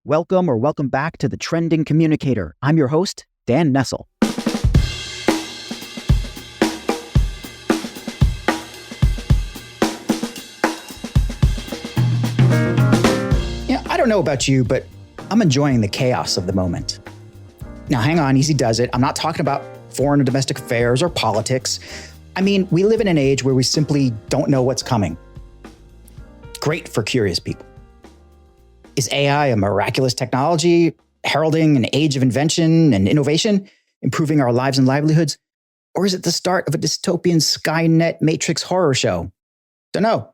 Welcome back to the Trending Communicator. I'm your host, Dan Nessel. I don't know about you, but I'm enjoying the chaos of the moment. Now, hang on, easy does it. I'm not talking about foreign and domestic affairs or politics. I mean, we live in an age where we simply don't know what's coming. Great for curious people. Is AI a miraculous technology, heralding an age of invention and innovation, improving our lives and livelihoods? Or is it the start of a dystopian Skynet Matrix horror show? Don't know.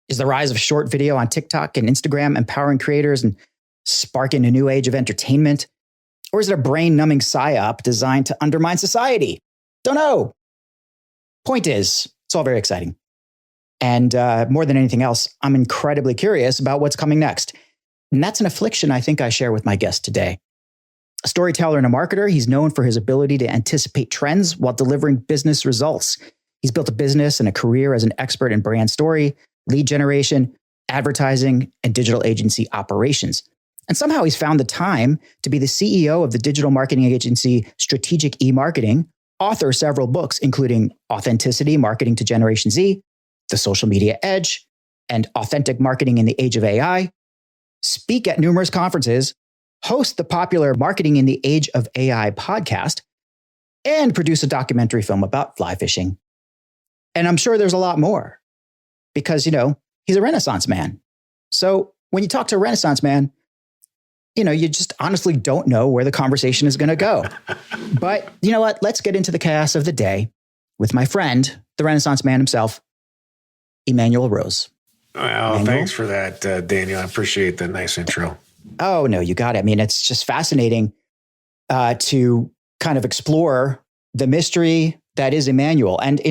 Is the rise of short video on TikTok and Instagram empowering creators and sparking a new age of entertainment? Or is it a brain-numbing psyop designed to undermine society? Don't know. Point is, it's all very exciting. And more than anything else, I'm incredibly curious about what's coming next. And that's an affliction I think I share with my guest today. A storyteller and a marketer, he's known for his ability to anticipate trends while delivering business results. He's built a business and a career as an expert in brand story, lead generation, advertising, and digital agency operations. And somehow he's found the time to be the CEO of the digital marketing agency Strategic E-Marketing, author of several books, including Authenticity, Marketing to Generation Z, The Social Media Edge, and Authentic Marketing in the Age of AI, speak at numerous conferences, host the popular Marketing in the Age of AI podcast, and produce a documentary film about fly fishing. And I'm sure there's a lot more because, he's a Renaissance man. So when you talk to a Renaissance man, you just honestly don't know where the conversation is going to go. But you know what? Let's get into the chaos of the day with my friend, the Renaissance man himself, Emanuel Rose. Well, Emanuel? Thanks for that, Daniel. I appreciate the nice intro. Oh, no, you got it. I mean, it's just fascinating to kind of explore the mystery that is Emanuel. And,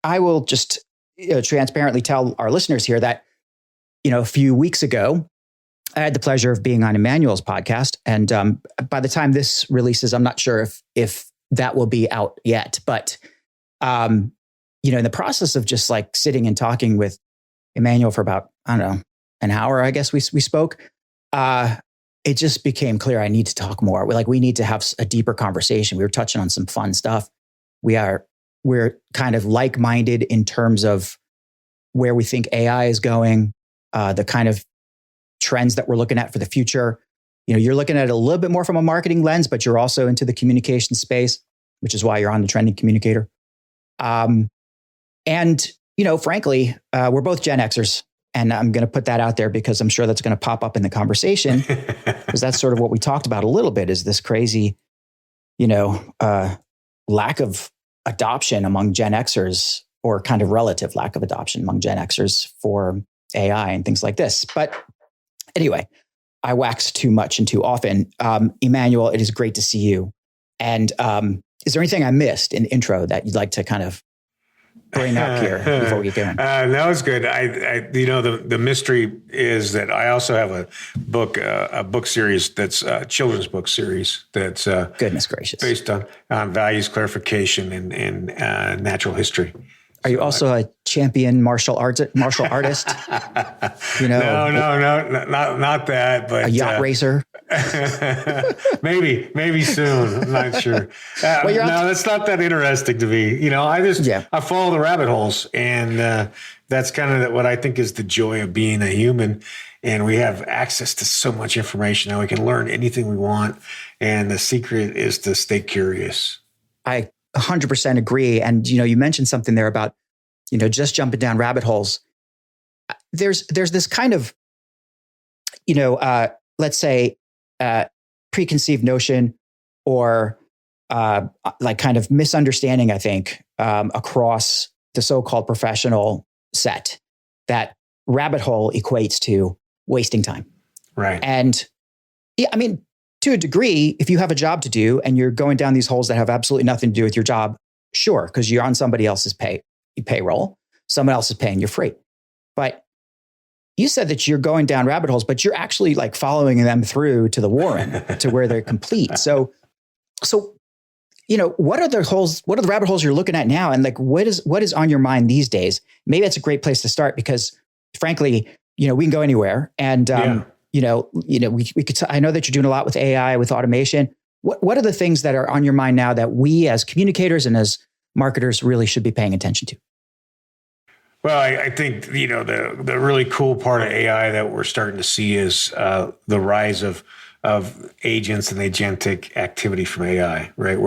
I will just transparently tell our listeners here that, a few weeks ago, I had the pleasure of being on Emanuel's podcast. And by the time this releases, I'm not sure if that will be out yet. But, in the process of just like sitting and talking with Emanuel for about, an hour, I guess we spoke, it just became clear I need to talk more. We need to have a deeper conversation. We were touching on some fun stuff. We're kind of like-minded in terms of where we think AI is going, the kind of trends that we're looking at for the future. You're looking at it a little bit more from a marketing lens, but you're also into the communication space, which is why you're on the Trending Communicator. And, frankly, we're both Gen Xers. And I'm going to put that out there because I'm sure that's going to pop up in the conversation because that's sort of what we talked about a little bit is this crazy, lack of adoption among Gen Xers or kind of relative lack of adoption among Gen Xers for AI and things like this. But anyway, I wax too much and too often. Emanuel, it is great to see you. And is there anything I missed in the intro that you'd like to kind of bring up here before we get going? That was good. The mystery is that I also have a book series that's a children's book series that's goodness gracious based on values clarification and natural history. Are you also a champion martial artist? No, not that. But a yacht racer. maybe soon. I'm not sure. That's not that interesting to me. I follow the rabbit holes, and that's kind of what I think is the joy of being a human. And we have access to so much information now. We can learn anything we want, and the secret is to stay curious. I 100% agree. And, you mentioned something there about, just jumping down rabbit holes. There's this kind of, let's say, preconceived notion or kind of misunderstanding, I think, across the so-called professional set that rabbit hole equates to wasting time. Right. And to a degree, if you have a job to do and you're going down these holes that have absolutely nothing to do with your job, sure, because you're on somebody else's payroll, someone else is paying you free. But you said that you're going down rabbit holes, but you're actually following them through to the Warren to where they're complete. So, what are the rabbit holes you're looking at now? And what is on your mind these days? Maybe that's a great place to start because frankly, we can go anywhere. And we could, I know that you're doing a lot with AI, with automation. What are the things that are on your mind now that we as communicators and as marketers really should be paying attention to? Well, I think, the really cool part of AI that we're starting to see is the rise of agents and agentic activity from AI, right?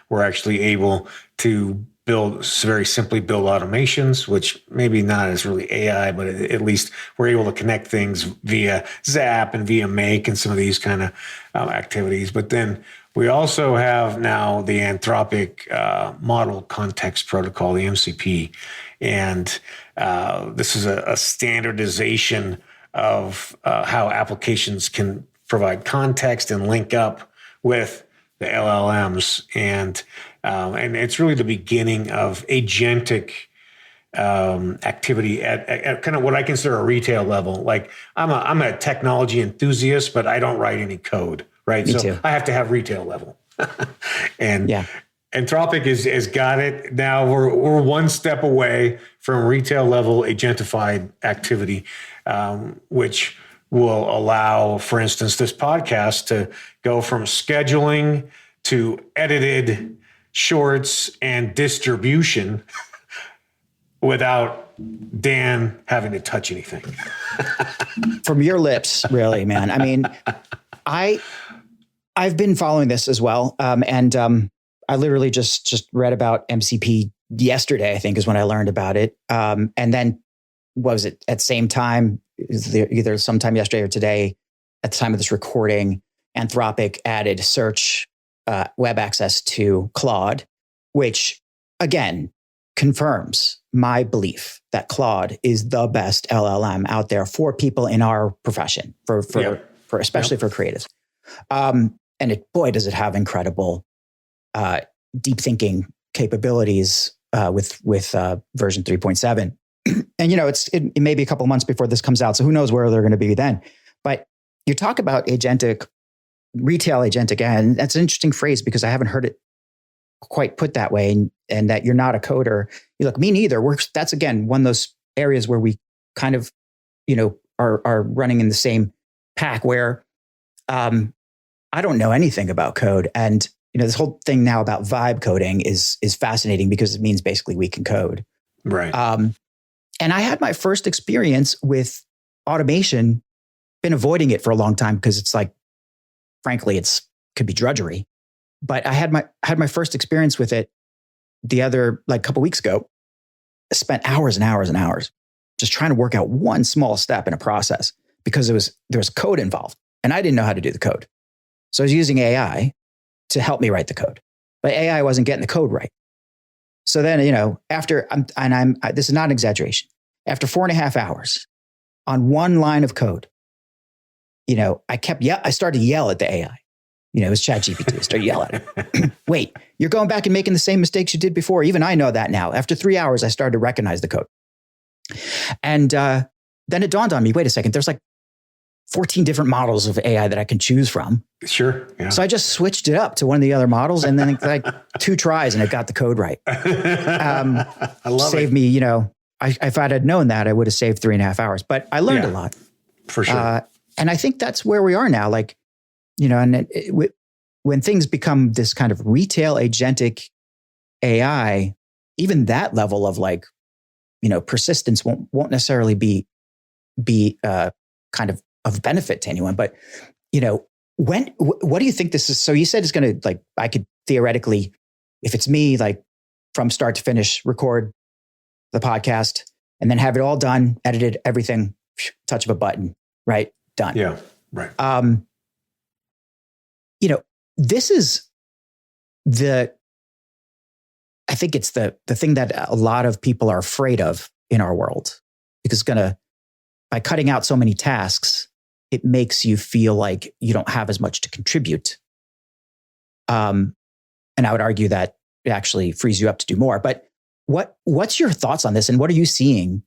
We're actually able to very simply build automations, which maybe not as really AI, but at least we're able to connect things via Zap and via Make and some of these kind of activities. But then we also have now the Anthropic Model Context Protocol, the MCP. And this is a standardization of how applications can provide context and link up with the LLMs. And it's really the beginning of agentic activity at kind of what I consider a retail level. Like I'm a technology enthusiast, but I don't write any code, right? Me too. I have to have retail level. And yeah. Anthropic has got it. Now we're one step away from retail level agentified activity, which will allow, for instance, this podcast to go from scheduling to edited shorts and distribution without Dan having to touch anything. From your lips, really, man. I mean, I've been following this as well. And I literally just read about MCP yesterday, I think is when I learned about it. And then what was it at the same time, either sometime yesterday or today, at the time of this recording, Anthropic added search web access to Claude, which again confirms my belief that Claude is the best LLM out there for people in our profession, for especially for creatives. And boy, does it have incredible deep thinking capabilities with version 3.7. And it may be a couple of months before this comes out, so who knows where they're going to be then. But you talk about retail agentic, and that's an interesting phrase because I haven't heard it quite put that way, and that you're not a coder. Look, me neither. That's again one of those areas where we kind of are running in the same pack where I don't know anything about code, and this whole thing now about vibe coding is fascinating because it means basically we can code, right? And I had my first experience with automation. Been avoiding it for a long time because it's like, frankly, could be drudgery. But I had my first experience with it a couple weeks ago. I spent hours and hours and hours just trying to work out one small step in a process because there was code involved, and I didn't know how to do the code. So I was using AI to help me write the code, but AI wasn't getting the code right. So then, this is not an exaggeration. After 4.5 hours on one line of code, I started to yell at the AI. It was ChatGPT. I started yelling at it. Wait, you're going back and making the same mistakes you did before. Even I know that now. After 3 hours, I started to recognize the code. And then it dawned on me, wait a second, there's like 14 different models of AI that I can choose from. Sure. Yeah. So I just switched it up to one of the other models, and then like 2 tries and it got the code right. I love saved it. Me, if I'd had known that, I would have saved 3.5 hours, but I learned a lot. For sure. And I think that's where we are now. Like, when things become this kind of retail agentic AI, even that level of persistence won't necessarily be kind of benefit to anyone. But, what do you think this is? So you said it's going to I could theoretically, if it's me, from start to finish, record the podcast and then have it all done, edited, everything, touch of a button, right? Done. Yeah. Right. This is I think it's the thing that a lot of people are afraid of in our world, because by cutting out so many tasks, it makes you feel like you don't have as much to contribute. And I would argue that it actually frees you up to do more. But what's your thoughts on this, and what are you seeing?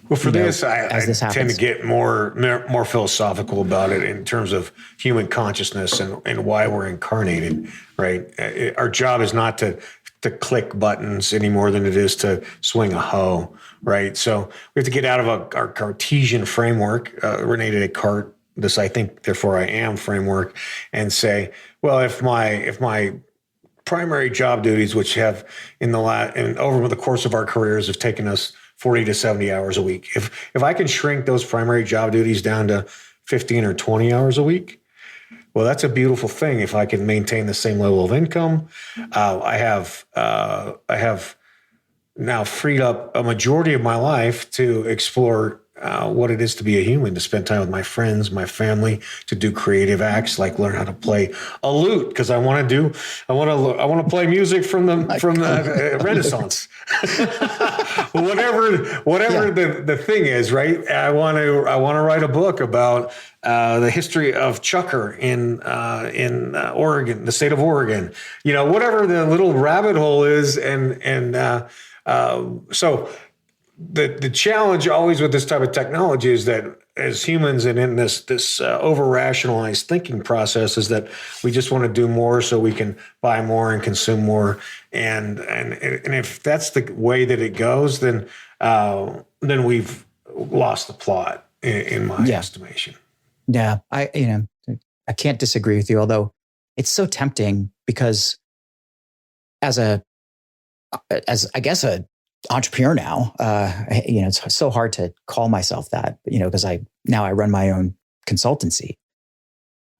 Well, for this, I tend to get more philosophical about it in terms of human consciousness and why we're incarnated, right? Our job is not to click buttons any more than it is to swing a hoe, right? So we have to get out of our Cartesian framework. Rene Descartes this I think, therefore I am framework and say, well, if my primary job duties, which have and over the course of our careers have taken us 40 to 70 hours a week, if I can shrink those primary job duties down to 15 or 20 hours a week, well, that's a beautiful thing. If I can maintain the same level of income, I have now freed up a majority of my life to explore what it is to be a human, to spend time with my friends, my family, to do creative acts like learn how to play a lute because I want to play music from the Renaissance. whatever the thing is, right? I want to write a book about the history of chucker in Oregon, the state of Oregon. Whatever the little rabbit hole is, so the challenge always with this type of technology is that as humans and in this over-rationalized thinking process is that we just want to do more so we can buy more and consume more. And if that's the way that it goes, then we've lost the plot in my estimation. Yeah, I can't disagree with you, although it's so tempting because as I guess a entrepreneur now, it's so hard to call myself that, because I run my own consultancy.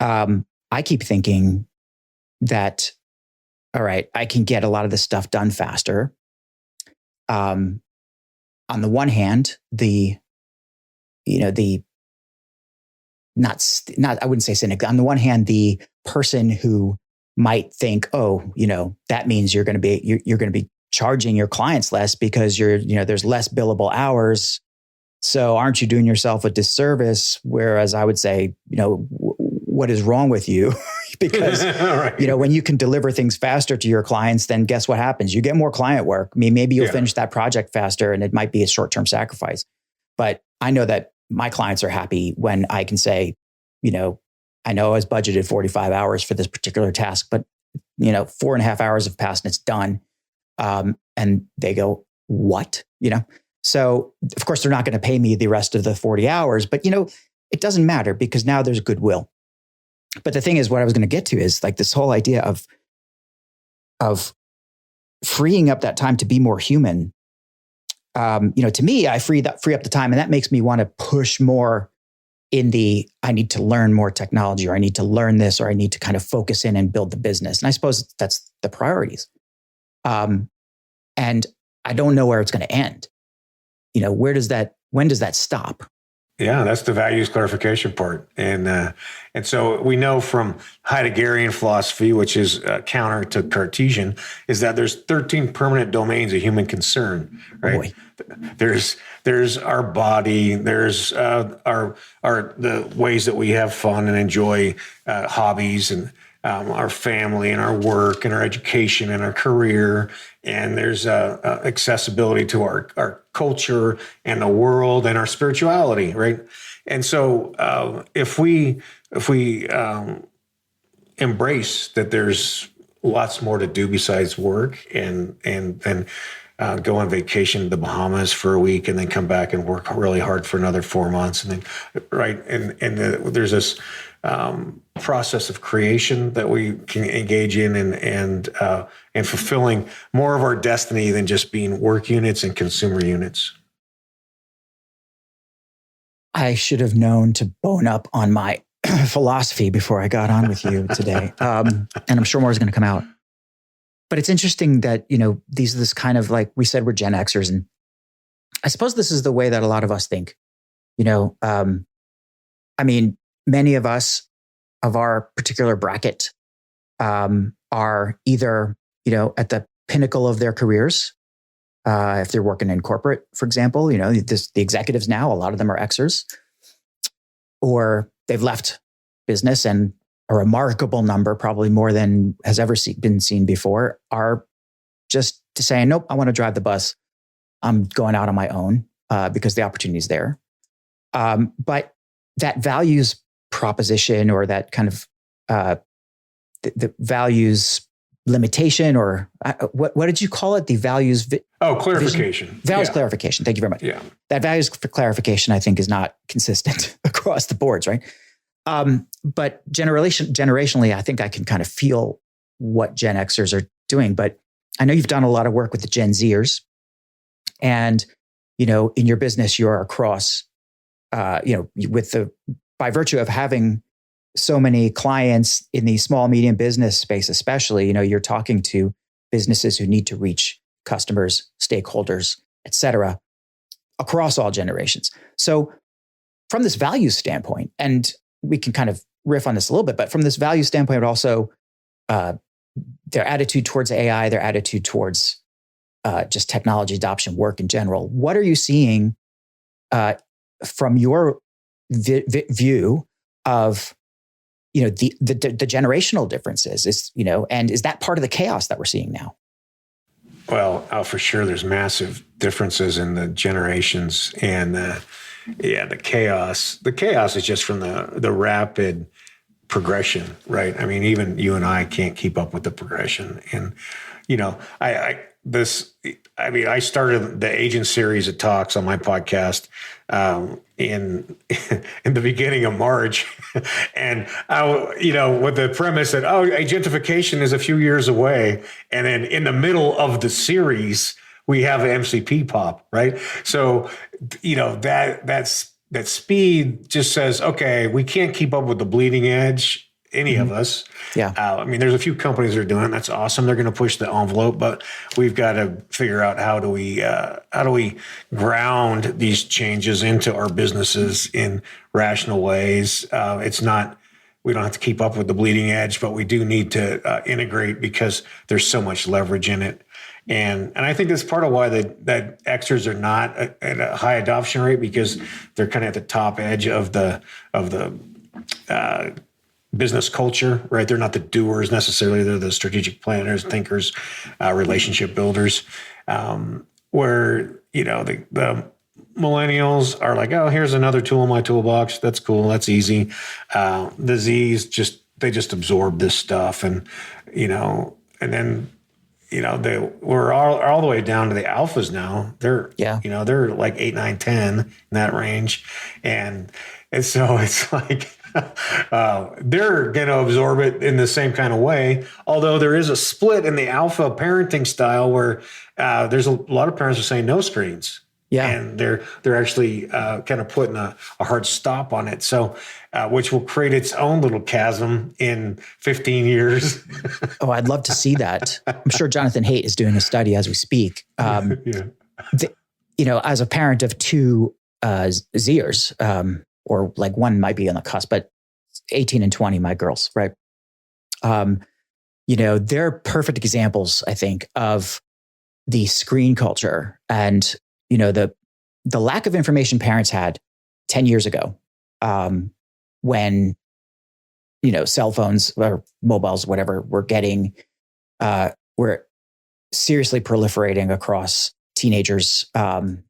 I keep thinking that, all right, I can get a lot of this stuff done faster. On the one hand, I wouldn't say cynic. On the one hand, the person who might think, that means you're going to be charging your clients less because there's less billable hours. So aren't you doing yourself a disservice? Whereas I would say, what is wrong with you? Because, right. When you can deliver things faster to your clients, then guess what happens? You get more client work. I mean, maybe you'll finish that project faster and it might be a short-term sacrifice. But I know that my clients are happy when I can say, I know I was budgeted 45 hours for this particular task, but 4.5 hours have passed and it's done. And they go, what? So of course they're not going to pay me the rest of the 40 hours, but it doesn't matter because now there's goodwill. But the thing is, what I was going to get to is like this whole idea of freeing up that time to be more human. To me, I free up the time and that makes me want to push more I need to learn more technology, or I need to learn this, or I need to kind of focus in and build the business. And I suppose that's the priorities. And I don't know where it's going to end. When does that stop? Yeah, that's the values clarification part. And so we know from Heideggerian philosophy, which is counter to Cartesian, is that there's 13 permanent domains of human concern, right? Boy. There's our body, there's the ways that we have fun and enjoy hobbies, and our family and our work and our education and our career. And there's accessibility to our culture and the world and our spirituality, right? And so if we embrace that there's lots more to do besides work and then go on vacation to the Bahamas for a week and then come back and work really hard for another 4 months. And then, right. There's this process of creation that we can engage in and fulfilling more of our destiny than just being work units and consumer units. I should have known to bone up on my philosophy before I got on with you today. And I'm sure more is going to come out. But it's interesting that, this kind of, like we said, we're Gen Xers. And I suppose this is the way that a lot of us think. Many of us of our particular bracket are either, at the pinnacle of their careers. If they're working in corporate, for example, the executives now, a lot of them are Xers, or they've left business, and a remarkable number, probably more than has ever been seen before, are just saying, nope, I want to drive the bus. I'm going out on my own because the opportunity is there. But that values proposition, or that kind of the values limitation, or what did you call it? The values. Clarification. Values clarification. Thank you very much. Yeah. That values clarification, I think, is not consistent across the boards, right? But generationally, I think I can kind of feel what Gen Xers are doing. But I know you've done a lot of work with the Gen Zers, and in your business, you're across, by virtue of having so many clients in the small, medium business space, especially, you're talking to businesses who need to reach customers, stakeholders, et cetera, across all generations. So from this value standpoint, and we can kind of riff on this a little bit, but from this value standpoint, but also their attitude towards AI, their attitude towards just technology adoption work in general, what are you seeing from your view of the generational differences? And is that part of the chaos that we're seeing now? Well, for sure, there's massive differences in the generations, and the chaos. The chaos is just from the rapid progression, right? I mean, even you and I can't keep up with the progression, and I started the agent series of talks on my podcast in the beginning of March, and with the premise that agentification is a few years away, and then in the middle of the series we have an MCP pop, right? So that speed just says, okay, we can't keep up with the bleeding edge. Any of us. Yeah. There's a few companies that are doing it. That's awesome. They're going to push the envelope, but we've got to figure out how do we ground these changes into our businesses in rational ways. It's not, we don't have to keep up with the bleeding edge, but we do need to integrate because there's so much leverage in it. And I think that's part of why that Xers are not at a high adoption rate, because they're kind of at the top edge of the business culture, right? They're not the doers necessarily. They're the strategic planners, thinkers, relationship builders, where, the millennials are like, oh, here's another tool in my toolbox. That's cool. That's easy. The Zs they just absorb this stuff. And then, we're all the way down to the alphas now. They're, they're like 8, 9, 10 in that range. And so it's like, they're going to absorb it in the same kind of way. Although there is a split in the alpha parenting style where there's a lot of parents are saying no screens. Yeah. And they're actually kind of putting a hard stop on it. So, which will create its own little chasm in 15 years. Oh, I'd love to see that. I'm sure Jonathan Haidt is doing a study as we speak. As a parent of two Zers, or like one might be on the cusp, but 18 and 20, my girls, right? They're perfect examples, I think, of the screen culture and, the lack of information parents had 10 years ago, when, cell phones or mobiles, whatever, were seriously proliferating across teenagers, and,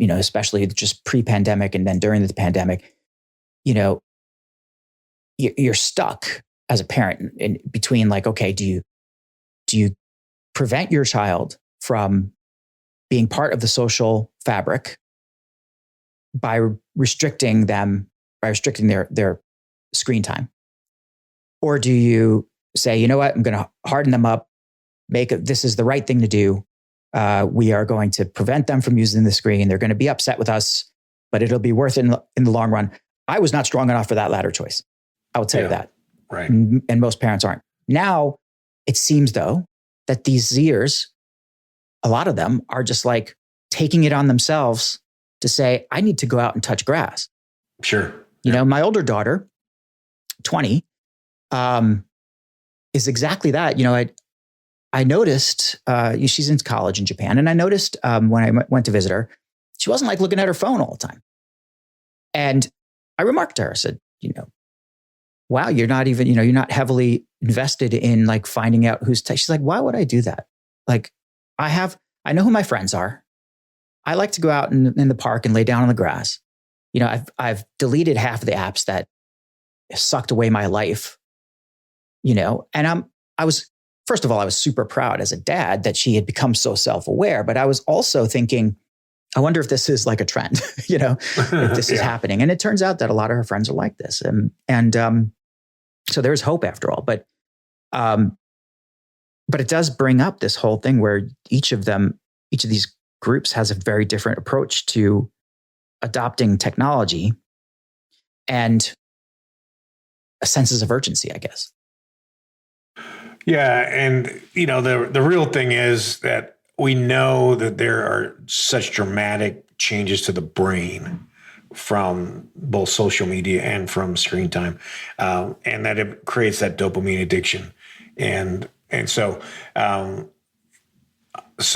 especially just pre-pandemic and then during the pandemic, you're stuck as a parent in between, like, okay, do you prevent your child from being part of the social fabric by restricting their screen time? Or do you say, you know what, I'm going to harden them up, this is the right thing to do. We are going to prevent them from using the screen. They're going to be upset with us, but it'll be worth it in the long run. I was not strong enough for that latter choice. I will tell you that. Right. And most parents aren't. Now, it seems, though, that these Zers, a lot of them are just like taking it on themselves to say, I need to go out and touch grass. Sure. My older daughter, 20, is exactly that. I noticed, she's in college in Japan, and I noticed when I went to visit her, she wasn't like looking at her phone all the time. And I remarked to her, I said, wow, you're not even, you're not heavily invested in like finding out who's she's like, why would I do that? Like, I know who my friends are. I like to go out in the park and lay down on the grass. I've deleted half of the apps that sucked away my life, and I was super proud as a dad that she had become so self-aware, but I was also thinking, I wonder if this is like a trend, if this is happening. And it turns out that a lot of her friends are like this. And so there's hope after all. But it does bring up this whole thing where each of these groups has a very different approach to adopting technology and a senses of urgency, I guess. Yeah. And, the real thing is that we know that there are such dramatic changes to the brain from both social media and from screen time, and that it creates that dopamine addiction. And so, it's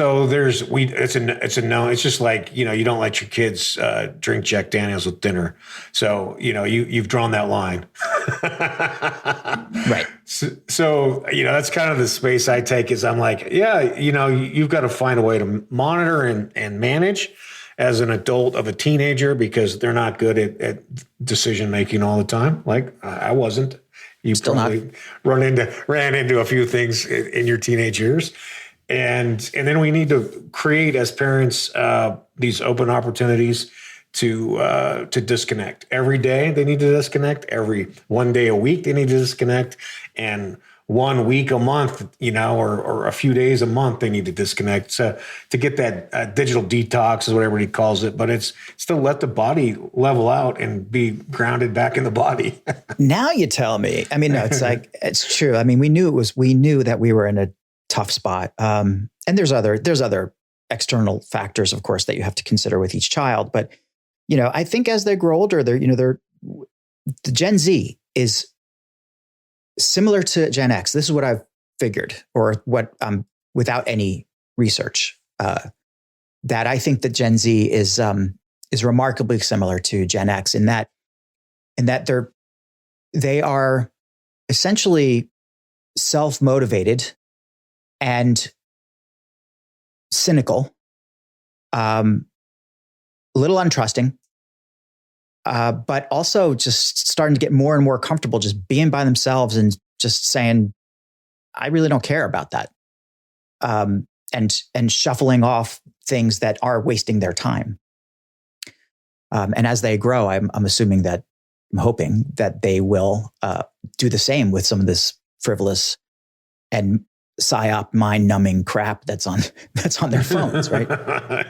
a no. It's just like, you don't let your kids drink Jack Daniels with dinner. So, you've drawn that line. Right. So, that's kind of the space I take is I'm like, you've got to find a way to monitor and manage as an adult of a teenager, because they're not good at decision-making all the time. Like I wasn't. You still probably ran into a few things in your teenage years. And then we need to create as parents these open opportunities to disconnect. Every day they need to disconnect. Every one day a week they need to disconnect, and 1 week a month, or a few days a month they need to disconnect to get that digital detox is what everybody calls it. But it's to let the body level out and be grounded back in the body. Now you tell me. I mean, no, it's like it's true. I mean, we knew that we were in a tough spot. And there's other external factors, of course, that you have to consider with each child. But, I think as they grow older, the Gen Z is similar to Gen X. This is what I've figured, or what without any research, that I think that Gen Z is remarkably similar to Gen X in that they are essentially self-motivated and cynical, a little untrusting, but also just starting to get more and more comfortable just being by themselves and just saying, I really don't care about that. And shuffling off things that are wasting their time. And as they grow, I'm hoping that they will do the same with some of this frivolous and psyop mind-numbing crap that's on their phones, right?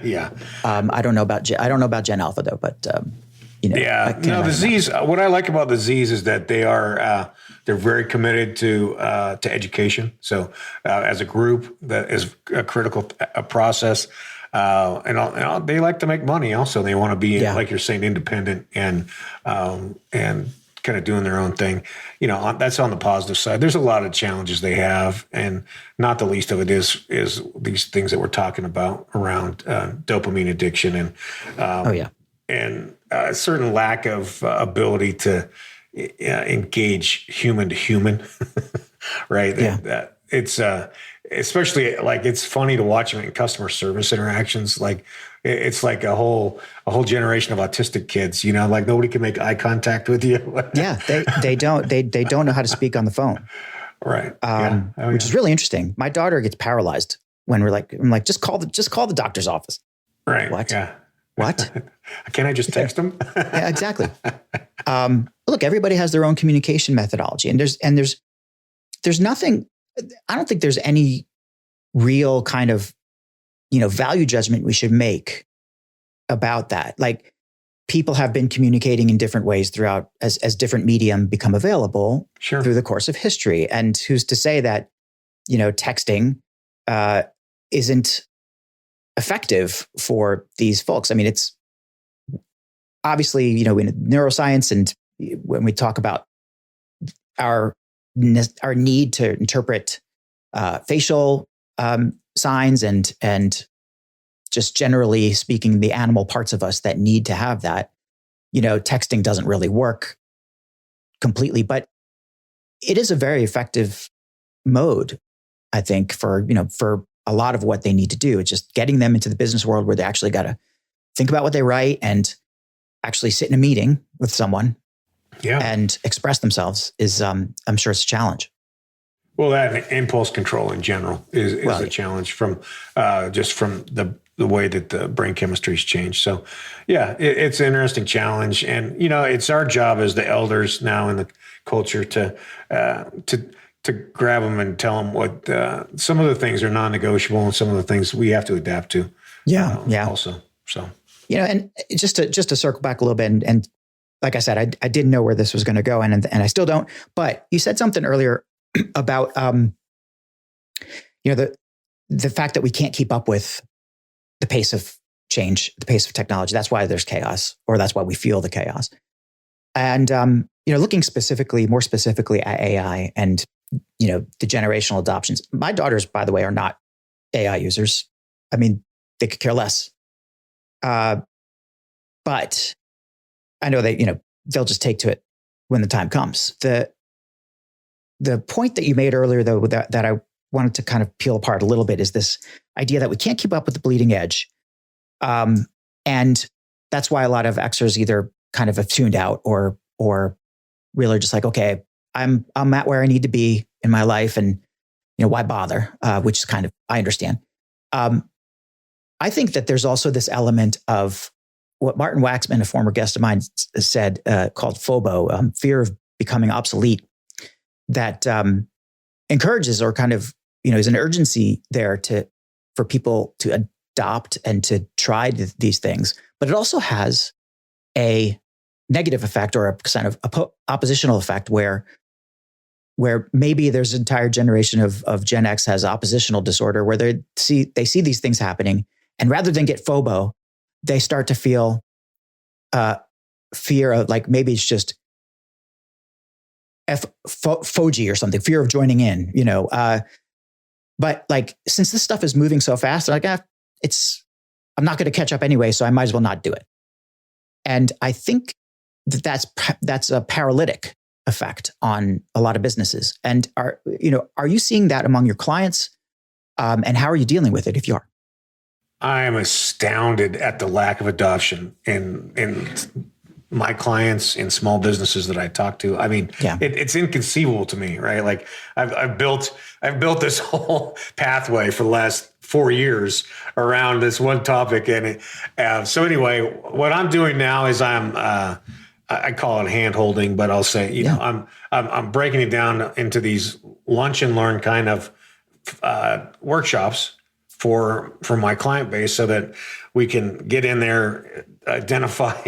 Yeah. I don't know about Gen Alpha though, but yeah. No, the Z's. What I like about the Z's is that they're very committed to education. So as a group, that is a critical process. And they like to make money. Also, they want to be like you're saying, independent and kind of doing their own thing. That's on the positive side. There's a lot of challenges they have, and not the least of it is these things that we're talking about around dopamine addiction and a certain lack of ability to engage human to human, right? Yeah. It's especially like it's funny to watch them in customer service interactions. Like it's like a whole generation of autistic kids. Like nobody can make eye contact with you. Yeah, they don't know how to speak on the phone, right? Which is really interesting. My daughter gets paralyzed when I'm like, just call the doctor's office. Right? What? Yeah. What? Can I just text them? Yeah, exactly. Look, everybody has their own communication methodology, and there's nothing. I don't think there's any real kind of, value judgment we should make about that. Like people have been communicating in different ways throughout as different medium become available through the course of history. And who's to say that, texting isn't effective for these folks? I mean, it's obviously, in neuroscience, and when we talk about our need to interpret facial signs and just generally speaking, the animal parts of us that need to have that, texting doesn't really work completely, but it is a very effective mode, I think, for a lot of what they need to do. It's just getting them into the business world where they actually got to think about what they write and actually sit in a meeting with someone and express themselves is, I'm sure it's a challenge. Well, that impulse control in general is a challenge from just from the the way that the brain chemistry's changed. So yeah, it's an interesting challenge. And, it's our job as the elders now in the culture to grab them and tell them what some of the things are non-negotiable and some of the things we have to adapt to. Also. So, and just to circle back a little bit and like I said, I didn't know where this was going to go and I still don't, but you said something earlier about, the fact that we can't keep up with the pace of change, the pace of technology. That's why there's chaos, or that's why we feel the chaos. And, looking more specifically at AI and, the generational adoptions. My daughters, by the way, are not AI users. I mean, they could care less. But I know they'll just take to it when the time comes. The point that you made earlier, though, that I wanted to kind of peel apart a little bit is this idea that we can't keep up with the bleeding edge. And that's why a lot of Xers either kind of have tuned out or really are just like, okay, I'm at where I need to be in my life. And, why bother? Which is kind of, I understand. I think that there's also this element of what Martin Waxman, a former guest of mine, said, called FOBO, fear of becoming obsolete, that encourages or kind of, is an urgency there for people to adopt and to try these things. But it also has a negative effect or a kind of oppositional effect where maybe there's an entire generation of Gen X has oppositional disorder where they see these things happening. And rather than get FOBO, they start to feel fear of, like, maybe it's just FOGI or something, fear of joining in, but like, since this stuff is moving so fast, like, I'm not going to catch up anyway, so I might as well not do it. And I think that's a paralytic effect on a lot of businesses. And are you seeing that among your clients? And how are you dealing with it if you are? I am astounded at the lack of adoption in my clients in small businesses that I talk to. I mean, it's inconceivable to me, right? Like I've built this whole pathway for the last 4 years around this one topic. And so anyway, what I'm doing now is I call it hand holding, but I'll say, I'm breaking it down into these lunch and learn kind of workshops for my client base so that we can get in there, identify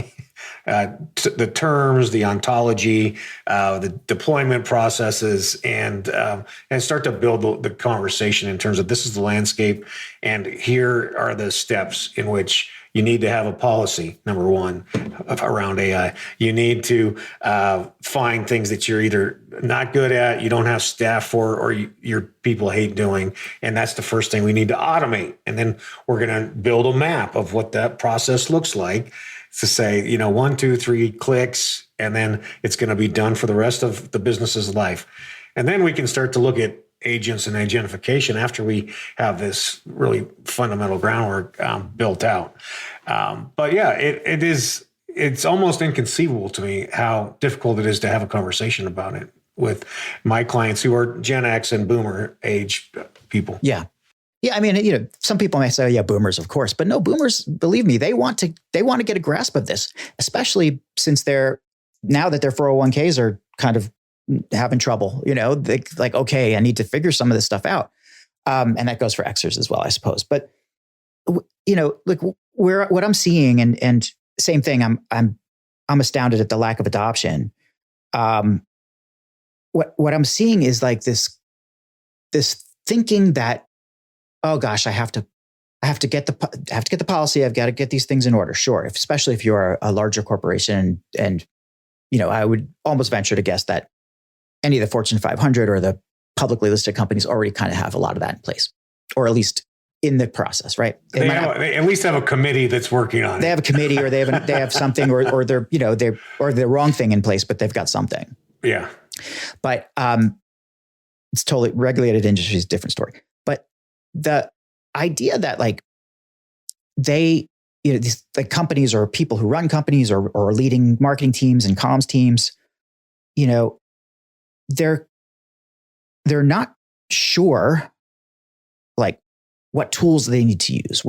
the terms, the ontology, the deployment processes, and start to build the conversation in terms of this is the landscape, and here are the steps in which you need to have a policy, number one, around AI. You need to find things that you're either not good at, you don't have staff for, or your people hate doing. And that's the first thing we need to automate. And then we're going to build a map of what that process looks like to say, 1, 2, 3 clicks, and then it's going to be done for the rest of the business's life. And then we can start to look at agents and agentification after we have this really fundamental groundwork built out. But yeah, it's almost inconceivable to me how difficult it is to have a conversation about it with my clients who are Gen X and Boomer age people. Yeah. Yeah, I mean, some people may say, yeah, boomers, of course, but no, boomers, believe me, they want to get a grasp of this, especially since now that their 401ks are kind of having trouble, they like, okay, I need to figure some of this stuff out. And that goes for Xers as well, I suppose. But, like what I'm seeing and same thing, I'm astounded at the lack of adoption. What I'm seeing is like this thinking that, oh gosh, I have to get the policy. I've got to get these things in order. Sure. Especially if you're a larger corporation and I would almost venture to guess that any of the Fortune 500 or the publicly listed companies already kind of have a lot of that in place, or at least in the process, right? They at least have a committee that's working on it. They have a committee, or they have something, or they're the wrong thing in place, but they've got something. Yeah. But it's totally regulated industry is a different story. But the idea that like these like companies or people who run companies or leading marketing teams and comms teams, they're not sure like what tools they need to use.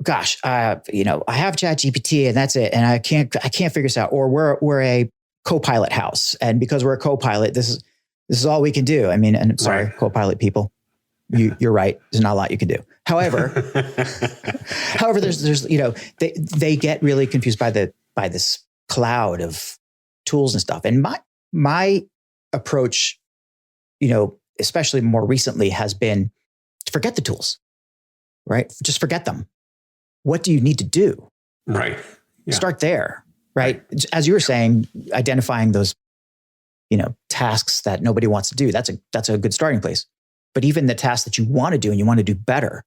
gosh, I have ChatGPT and that's it. And I can't figure this out. Or we're a co-pilot house. And because we're a co-pilot, this is all we can do. I mean, and I'm sorry, Right. co-pilot people, you're right. There's not a lot you can do. However, there's, they get really confused by this cloud of tools and stuff. And my approach, especially more recently, has been to forget the tools, right? Just forget them. What do you need to do? Right. Yeah. Start there, right? As you were saying, identifying those, tasks that nobody wants to do. That's a good starting place. But even the tasks that you want to do and you want to do better.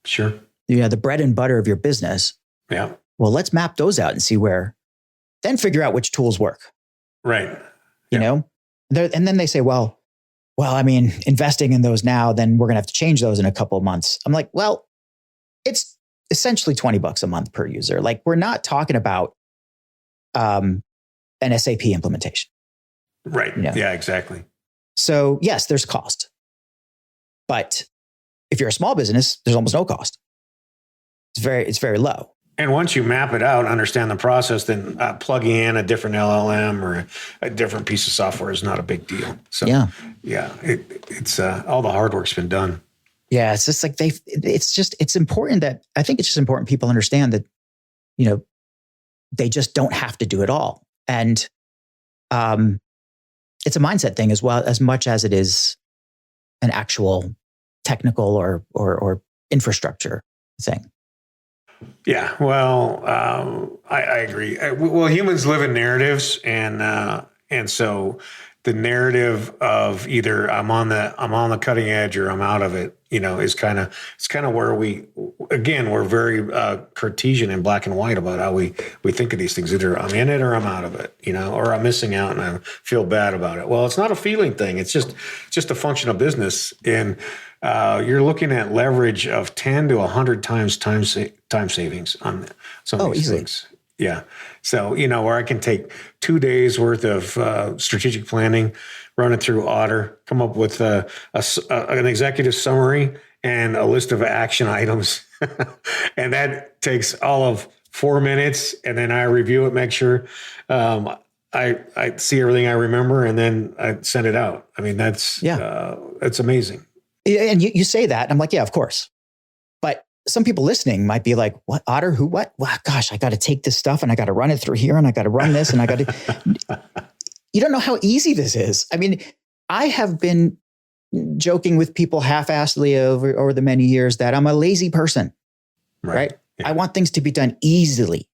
Sure. The bread and butter of your business. Yeah. Well, let's map those out and see then figure out which tools work. Right. Yeah. And then they say, well, I mean, investing in those now, then we're going to have to change those in a couple of months. I'm like, well, it's essentially $20 a month per user. Like, we're not talking about an SAP implementation. Right. Yeah, exactly. So yes, there's cost. But if you're a small business, there's almost no cost. It's very low. And once you map it out, understand the process, then plugging in a different LLM or a different piece of software is not a big deal. So it's all the hard work's been done. Yeah, it's just like it's important that I think it's just important people understand that, they just don't have to do it all. And it's a mindset thing as well, as much as it is an actual technical or infrastructure thing. Yeah, well, I agree. Well, humans live in narratives, and so the narrative of either I'm on the cutting edge or I'm out of it, is kind of where we're very Cartesian and black and white about how we think of these things. Either I'm in it or I'm out of it, or I'm missing out and I feel bad about it. Well, it's not a feeling thing. It's just a function of business. And you're looking at leverage of 10 to 100 times time savings on some of these easily. things. Yeah. So, where I can take 2 days worth of strategic planning, run it through Otter, come up with an executive summary and a list of action items. And that takes all of 4 minutes. And then I review it, make sure I see everything I remember, and then I send it out. I mean, that's amazing. And you say that, and I'm like, yeah, of course. But some people listening might be like, what, Otter, who, what? Well, gosh, I got to take this stuff and I got to run it through here and I got to run this and I got to, you don't know how easy this is. I mean, I have been joking with people half-assedly over the many years that I'm a lazy person, right? Yeah. I want things to be done easily.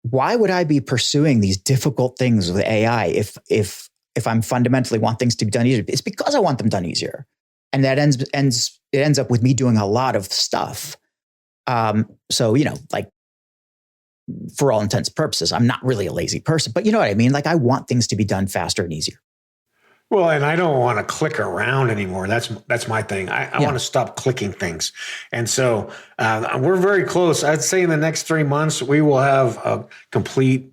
Why would I be pursuing these difficult things with AI if I'm fundamentally want things to be done easier? It's because I want them done easier. And that ends up with me doing a lot of stuff. So, like, for all intents and purposes, I'm not really a lazy person, but you know what I mean? Like, I want things to be done faster and easier. Well, and I don't want to click around anymore. That's my thing. I want to stop clicking things. And so we're very close. I'd say in the next 3 months, we will have a complete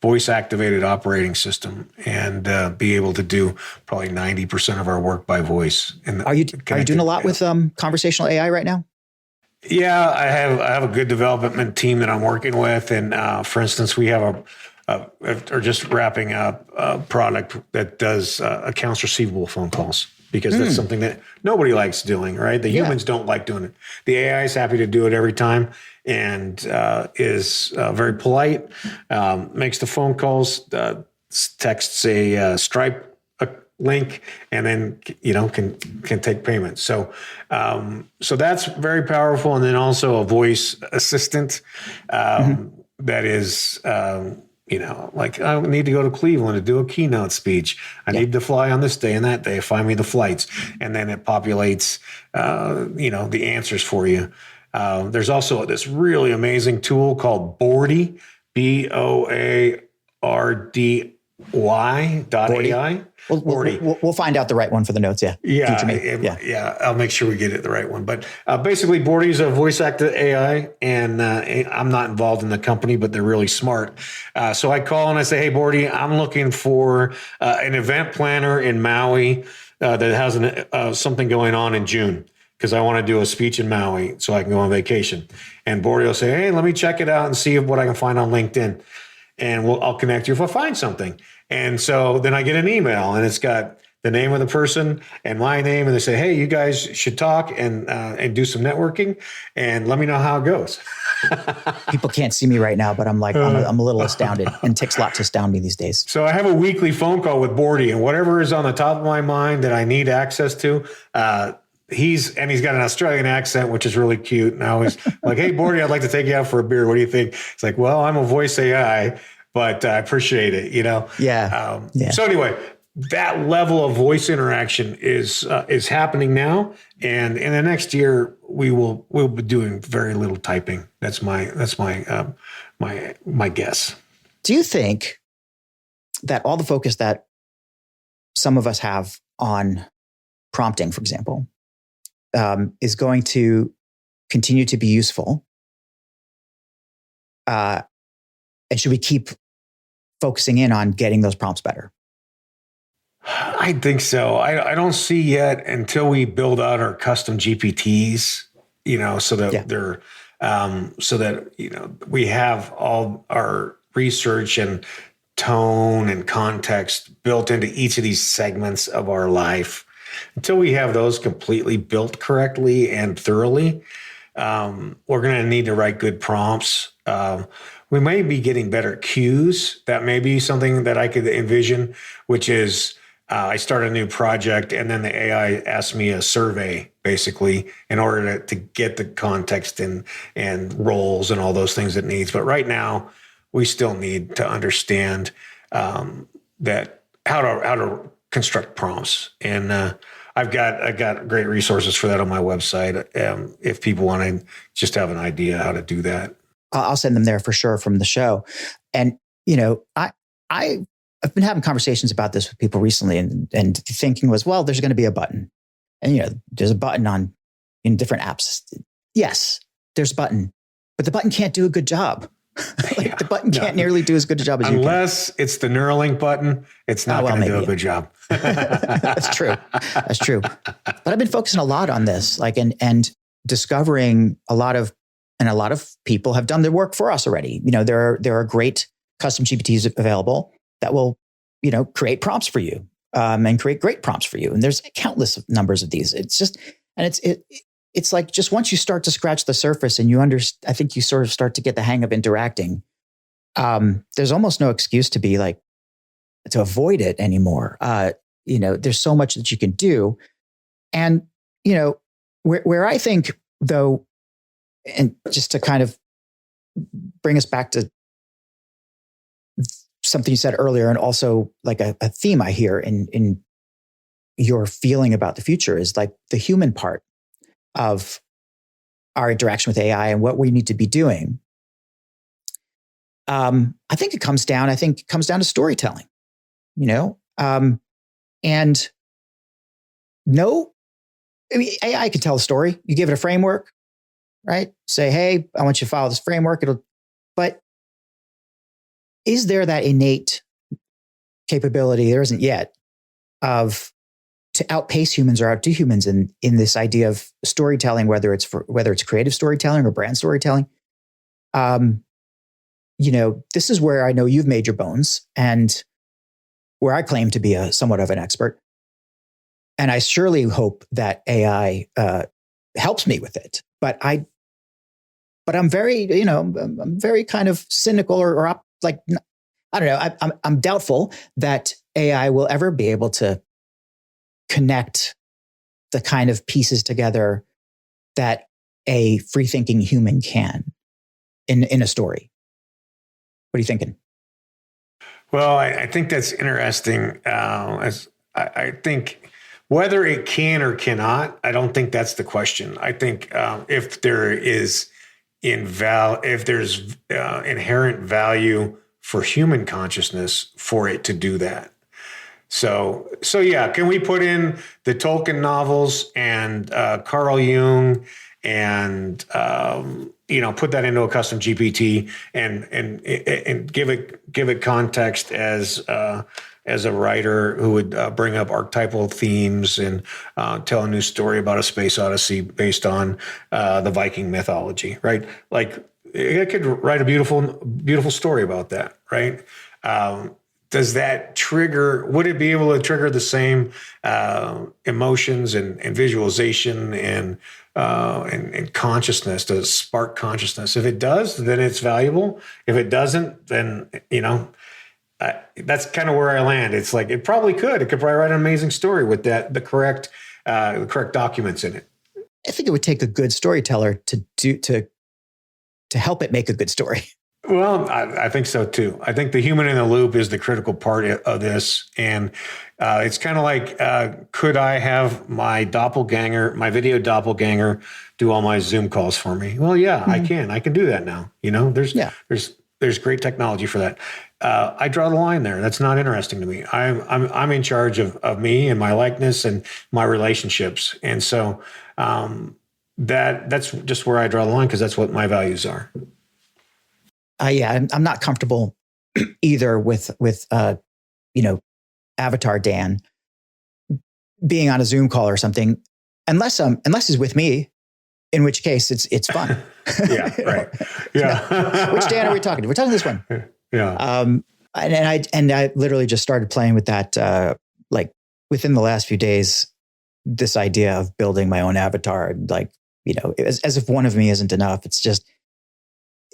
voice-activated operating system and be able to do probably 90% of our work by voice. And are you doing a lot with conversational AI right now? Yeah, I have a good development team that I'm working with, and for instance, we have or just wrapping up a product that does accounts receivable phone calls, because that's something that nobody likes doing, right? The humans don't like doing it. The AI is happy to do it every time, and is very polite, makes the phone calls, texts a Stripe link, and then can take payments. So that's very powerful. And then also a voice assistant that is like, I need to go to Cleveland to do a keynote speech. I need to fly on this day and that day. Find me the flights, and then it populates the answers for you. There's also this really amazing tool called Boardy, BOARDY.ai. We'll find out the right one for the notes. Yeah. I'll make sure we get it the right one. But basically, Boardy is a voice active AI, and I'm not involved in the company, but they're really smart. So I call and I say, "Hey, Boardy, I'm looking for an event planner in Maui that has something going on in June. because I want to do a speech in Maui so I can go on vacation. And Bordy will say, hey, let me check it out and see what I can find on LinkedIn. And I'll connect you if I find something. And so then I get an email and it's got the name of the person and my name. And they say, hey, you guys should talk and do some networking and let me know how it goes. People can't see me right now, but I'm like, I'm a little astounded, and it takes a lot to astound me these days. So I have a weekly phone call with Bordy, and whatever is on the top of my mind that I need access to, he's got an Australian accent, which is really cute. And I always like, hey, Bordy, I'd like to take you out for a beer. What do you think? It's like, well, I'm a voice AI, but I appreciate it, Yeah. So anyway, that level of voice interaction is happening now. And in the next year, we'll be doing very little typing. That's my guess. Do you think that all the focus that some of us have on prompting, for example, is going to continue to be useful? And should we keep focusing in on getting those prompts better? I think so. I don't see yet until we build out our custom GPTs, so that they're, so that, we have all our research and tone and context built into each of these segments of our life. Until we have those completely built correctly and thoroughly, we're going to need to write good prompts. We may be getting better cues. That may be something that I could envision, which is I start a new project and then the AI asks me a survey, basically, in order to get the context and roles and all those things it needs. But right now, we still need to understand that how to construct prompts. And I've got great resources for that on my website. If people want to just have an idea how to do that, I'll send them there for sure from the show. And I've been having conversations about this with people recently, and the thinking was, well, there's going to be a button, and there's a button in different apps. Yes, there's a button, but the button can't do a good job. The button can't nearly do as good a job as you can. Unless it's the Neuralink button, it's not going to do a good job. That's true. But I've been focusing a lot on this, and discovering a lot of people have done their work for us already. There are great custom GPTs available that will, create prompts for you, and create great prompts for you. And there's countless numbers of these. It's just, and it's like, just once you start to scratch the surface and I think you sort of start to get the hang of interacting, there's almost no excuse to be like, to avoid it anymore. There's so much that you can do. And, where I think though, and just to kind of bring us back to something you said earlier, and also like a theme I hear in your feeling about the future, is like the human part of our interaction with AI and what we need to be doing. I think it comes down to storytelling, and AI can tell a story. You give it a framework, right? Say, hey, I want you to follow this framework. But is there that innate capability? There isn't yet, to outpace humans or outdo humans in this idea of storytelling, whether it's creative storytelling or brand storytelling. This is where I know you've made your bones, and where I claim to be somewhat of an expert. And I surely hope that AI helps me with it. But I'm very, I'm very kind of cynical or I don't know. I'm doubtful that AI will ever be able to connect the kind of pieces together that a free-thinking human can in a story. What are you thinking? Well, I think that's interesting. As I think whether it can or cannot, I don't think that's the question. I think if there's inherent value for human consciousness for it to do that. So yeah, can we put in the Tolkien novels and Carl Jung and put that into a custom GPT and give it context as as a writer who would bring up archetypal themes and tell a new story about a space odyssey based on the Viking mythology, right? Like I could write a beautiful story about that, right? Does that trigger, would it be able to trigger the same emotions and visualization and consciousness? Does it spark consciousness? If it does, then it's valuable. If it doesn't, then, that's kind of where I land. It's like, it probably could. It could probably write an amazing story with the correct documents in it. I think it would take a good storyteller to help it make a good story. Well, I think so too. I think the human in the loop is the critical part of this. And it's kind of like, could I have my video doppelganger do all my Zoom calls for me? Well, yeah, I can do that now. There's great technology for that. I draw the line there. That's not interesting to me. I'm in charge of me and my likeness and my relationships. And so that's just where I draw the line, because that's what my values are. I'm not comfortable either with Avatar Dan being on a Zoom call or something, unless he's with me, in which case it's fun. Yeah, right. Yeah. Which Dan are we talking to? We're talking this one. Yeah. And I literally just started playing with that like within the last few days. This idea of building my own avatar, like as if one of me isn't enough.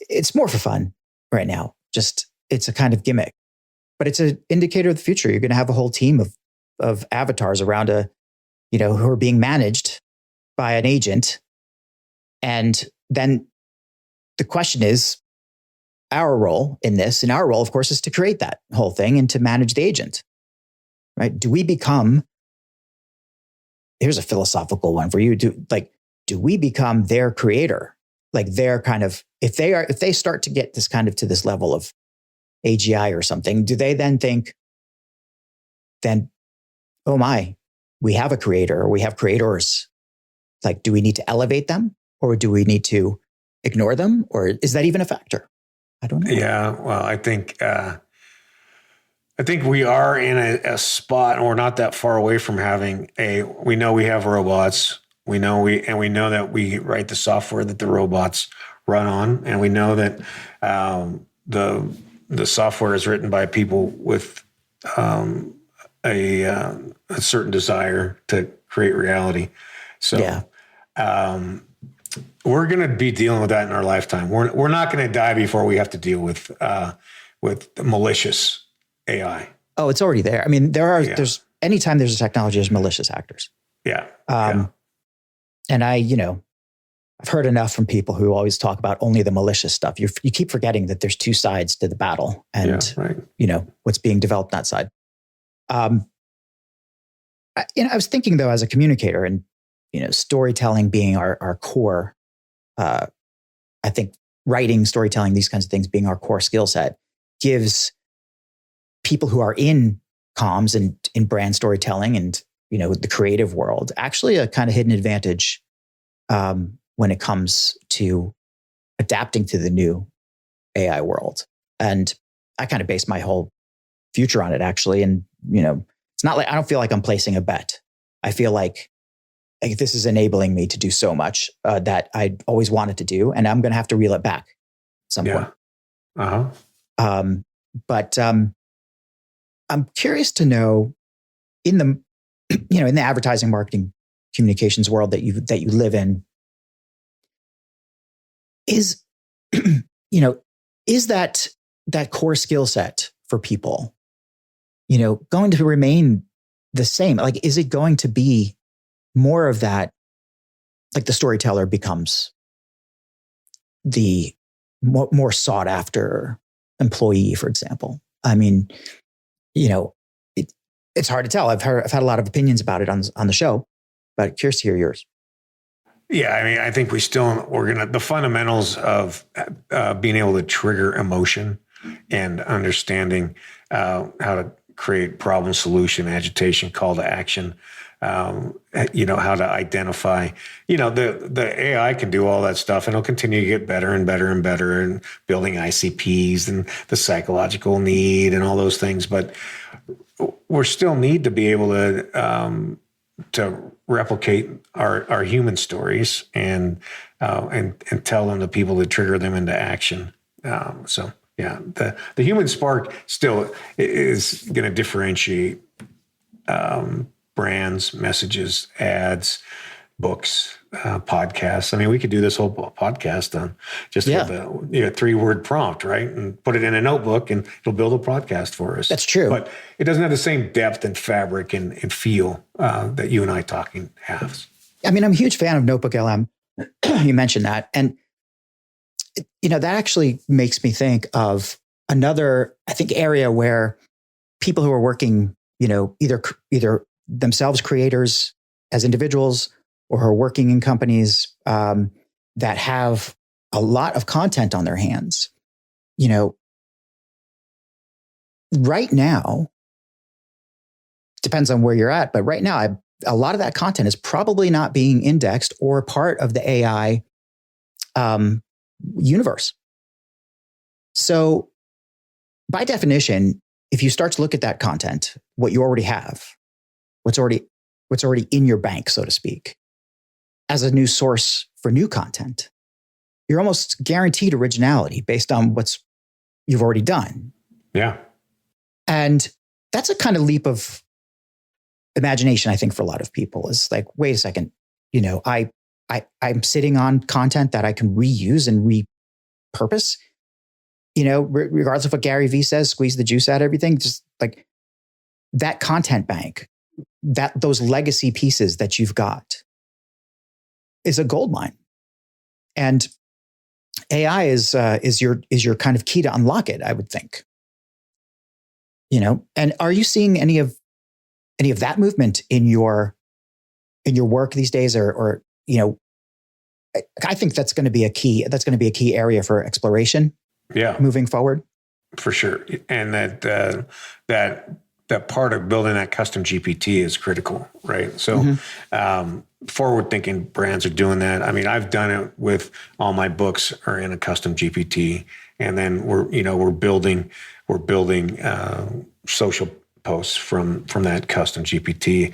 It's more for fun right now. Just, it's a kind of gimmick, but it's an indicator of the future. You're going to have a whole team of avatars around who are being managed by an agent. And then the question is our role in this. And our role, of course, is to create that whole thing and to manage the agent, right? Do we become, here's a philosophical one for you. Do we become their creator? Like they're kind of, if they start to get this kind of to this level of AGI or something, do they then think, oh my, we have a creator or we have creators? Like, do we need to elevate them or do we need to ignore them? Or is that even a factor? I don't know. Yeah, well, I think we are in a spot, and we're not that far away from having we know we have robots. We know that we write the software that the robots run on, and we know that the software is written by people with a certain desire to create reality. So yeah. We're going to be dealing with that in our lifetime. We're not going to die before we have to deal with malicious AI. Oh, it's already there. I mean, there's anytime there's a technology, there's malicious actors. Yeah. And I've heard enough from people who always talk about only the malicious stuff. You keep forgetting that there's two sides to the battle, and what's being developed on that side. I was thinking though, as a communicator, and storytelling being our core. I think writing, storytelling, these kinds of things being our core skill set gives people who are in comms and in brand storytelling and the creative world actually a kind of hidden advantage when it comes to adapting to the new AI world. And I kind of base my whole future on it, actually. And it's not like I don't feel like I'm placing a bet. I feel like this is enabling me to do so much that I always wanted to do, and I'm going to have to reel it back at some point. But I'm curious to know, in the in the advertising, marketing, communications world that you live in, is is that core skill set for people going to remain the same? Like, is it going to be more of that, like the storyteller becomes the more sought after employee, for example? I mean, it's hard to tell. I've had a lot of opinions about it on the show, but curious to hear yours. Yeah, I mean, I think the fundamentals of being able to trigger emotion and understanding how to create problem, solution, agitation, call to action. how to identify, the AI can do all that stuff, and it'll continue to get better and better and better, and building ICPs and the psychological need and all those things. But we still need to be able to replicate our human stories and tell them to people to trigger them into action. The human spark still is going to differentiate brands, messages, ads, books, podcasts. I mean, we could do this whole podcast on just with a 3-word prompt, right? And put it in a notebook and it'll build a podcast for us. That's true. But it doesn't have the same depth and fabric and feel that you and I talking have. I mean, I'm a huge fan of Notebook LM. You mentioned that. And, that actually makes me think of another, I think, area where people who are working, either themselves creators as individuals or who are working in companies that have a lot of content on their hands, right now, depends on where you're at, but right now, a lot of that content is probably not being indexed or part of the AI universe. So by definition, if you start to look at that content, what you already have, what's already in your bank, so to speak, as a new source for new content, you're almost guaranteed originality based on what you've already done. Yeah. And that's a kind of leap of imagination, I think, for a lot of people. Is like, wait a second, I'm sitting on content that I can reuse and repurpose, regardless of what Gary Vee says, squeeze the juice out of everything. Just like that content bank, those legacy pieces that you've got is a goldmine. And AI is your kind of key to unlock it, I would think. And are you seeing any of that movement in your work these days, or I think that's going to be a key area for exploration. Yeah. Moving forward. For sure. And that part of building that custom GPT is critical, right? So, forward-thinking brands are doing that. I mean, I've done it with all my books are in a custom GPT, and then we're building social posts from that custom GPT.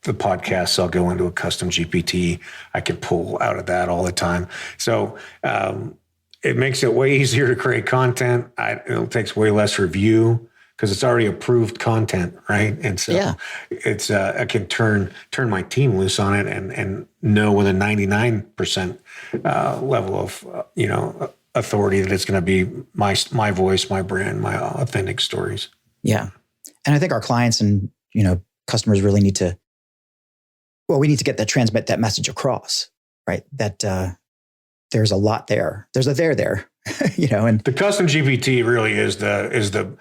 The podcasts, I'll go into a custom GPT. I can pull out of that all the time. So it makes it way easier to create content. It takes way less review because it's already approved content, right? And so it's I can turn my team loose on it and know with a 99% level of authority that it's going to be my voice, my brand, my authentic stories. Yeah, and I think our clients and customers really need to. Well, we need to transmit that message across, right? That there's a lot there. There's a there, and the custom GPT really is the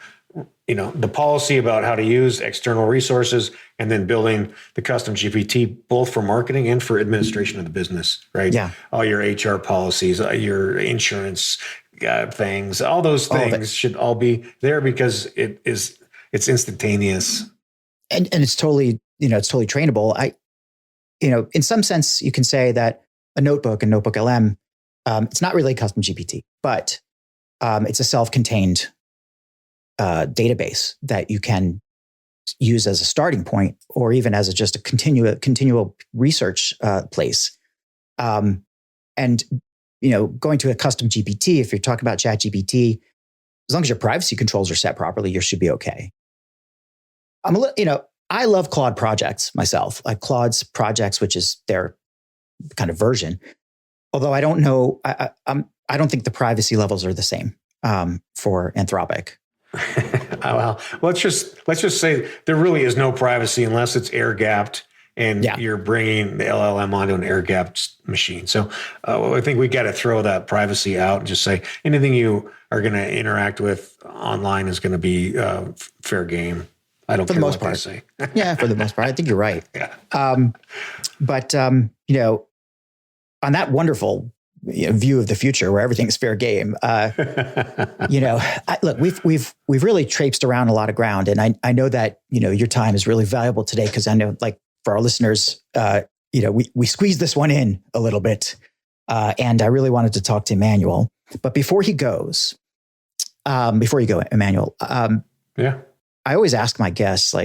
policy about how to use external resources, and then building the custom GPT both for marketing and for administration of the business, right? Yeah. All your HR policies, your insurance things, all those things should all be there because it's instantaneous. And it's totally, it's totally trainable. In some sense, you can say that a notebook and Notebook LM, it's not really a custom GPT, but it's a self-contained database that you can use as a starting point, or even as just a continual research place. And going to a custom GPT, if you're talking about ChatGPT, as long as your privacy controls are set properly, you should be okay. I love Claude projects myself, like Claude's projects, which is their kind of version. Although I don't know, I don't think the privacy levels are the same for Anthropic. Well, let's just say there really is no privacy unless it's air gapped and you're bringing the LLM onto an air gapped machine. So I think we got to throw that privacy out and just say anything you are going to interact with online is going to be fair game. I don't care what they say. Yeah, for the most part. I think you're right. Yeah. But on that wonderful view of the future where everything's fair game, look, we've really traipsed around a lot of ground. And I know that, your time is really valuable today because I know, like, for our listeners, we squeezed this one in a little bit. And I really wanted to talk to Emanuel. But before you go, Emanuel, I always ask my guests,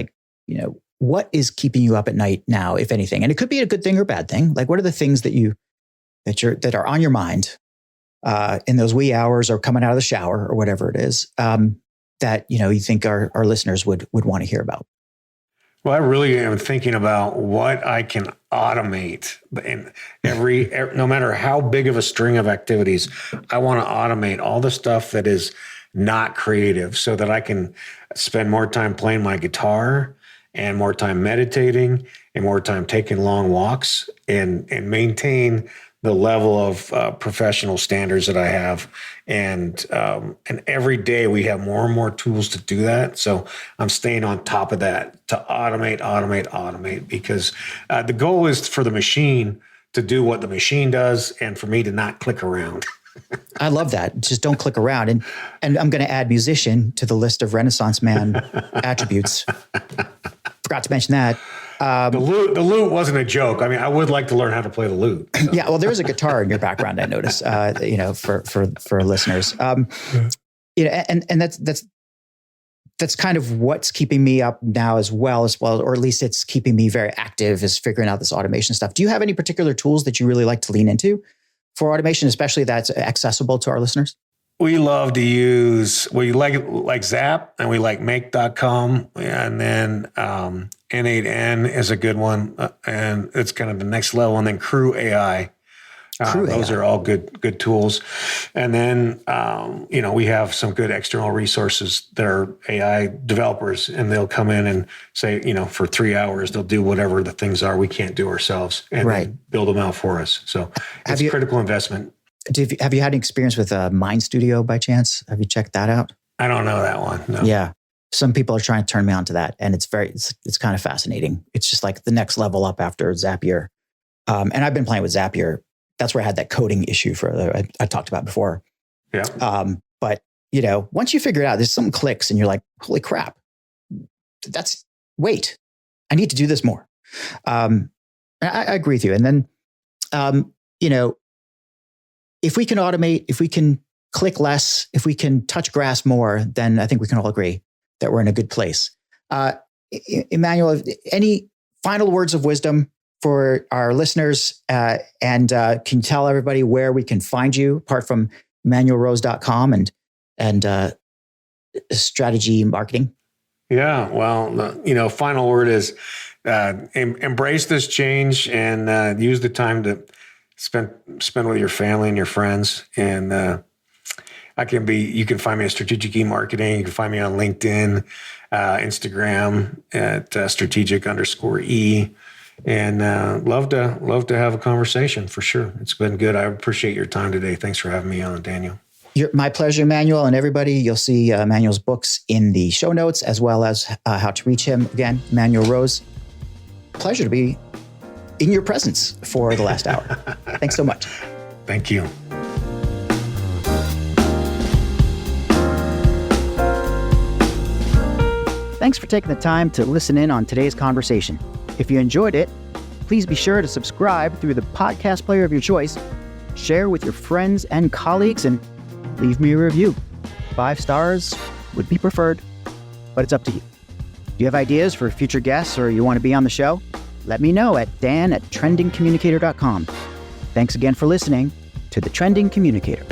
what is keeping you up at night now, if anything? And it could be a good thing or bad thing. Like, what are the things that are on your mind in those wee hours or coming out of the shower or whatever it is that you think our listeners would want to hear about? Well, I really am thinking about what I can automate in every no matter how big of a string of activities. I want to automate all the stuff that is not creative so that I can spend more time playing my guitar and more time meditating and more time taking long walks and maintain the level of professional standards that I have. And every day we have more and more tools to do that. So I'm staying on top of that to automate, because the goal is for the machine to do what the machine does and for me to not click around. I love that. Just don't click around. And I'm going to add musician to the list of Renaissance man attributes. Forgot to mention that. The lute wasn't a joke. I mean, I would like to learn how to play the lute. So. Yeah, well, there's a guitar in your background, I notice. For listeners, and that's kind of what's keeping me up now as well, or at least it's keeping me very active, is figuring out this automation stuff. Do you have any particular tools that you really like to lean into for automation, especially that's accessible to our listeners? We love to use, we like Zap, and we like make.com, and then N8N is a good one, and it's kind of the next level, and then Crew AI. Those are all good tools. And then, we have some good external resources that are AI developers, and they'll come in and say, for 3 hours, they'll do whatever the things are we can't do ourselves and then build them out for us. So it's a critical investment. Have you had any experience with Mind Studio by chance? Have you checked that out? I don't know that one. No. Yeah. Some people are trying to turn me on to that, and it's kind of fascinating. It's just like the next level up after Zapier. And I've been playing with Zapier. That's where I had that coding issue I talked about before. Yeah. But once you figure it out, there's some clicks and you're like, holy crap, wait, I need to do this more. I agree with you. And then, if we can automate, if we can click less, if we can touch grass more, then I think we can all agree that we're in a good place. Emanuel, any final words of wisdom for our listeners? And can you tell everybody where we can find you apart from emanuelrose.com and strategy marketing? Yeah, well, final word is embrace this change and use the time to spend with your family and your friends. And you can find me at Strategic E-Marketing. You can find me on LinkedIn, Instagram at strategic_E. And love to have a conversation for sure. It's been good. I appreciate your time today. Thanks for having me on, Daniel. My pleasure, Emanuel, and everybody. You'll see Emanuel's books in the show notes, as well as how to reach him. Again, Emanuel Rose. Pleasure to be in your presence for the last hour. Thanks so much. Thank you. Thanks for taking the time to listen in on today's conversation. If you enjoyed it, please be sure to subscribe through the podcast player of your choice, share with your friends and colleagues, and leave me a review. 5 stars would be preferred, but it's up to you. Do you have ideas for future guests or you want to be on the show? Let me know at dan@trendingcommunicator.com. Thanks again for listening to The Trending Communicator.